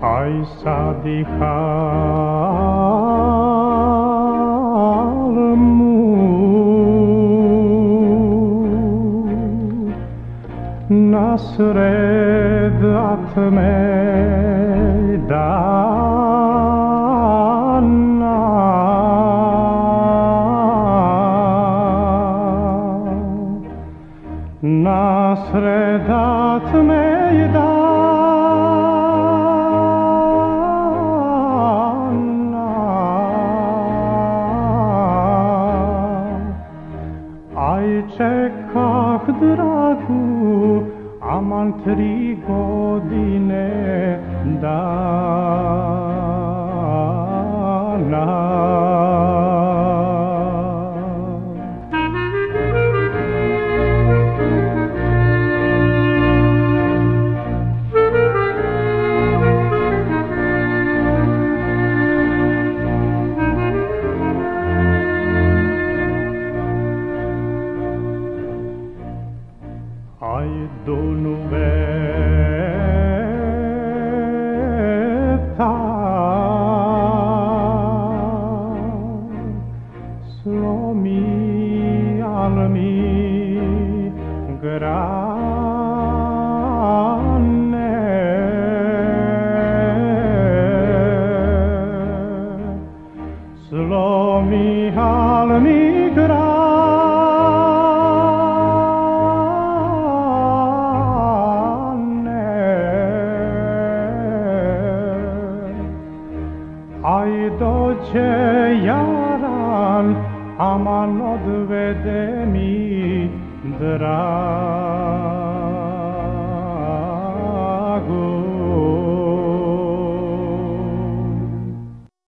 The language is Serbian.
Aj sadihal mu nasred meydana nasred meydana Aj čekah dragu, aman 3 godine dana. Aj donuveta slomi al mi grane slomi al mi grane Aj dođe jaran, aman odvede mi drag.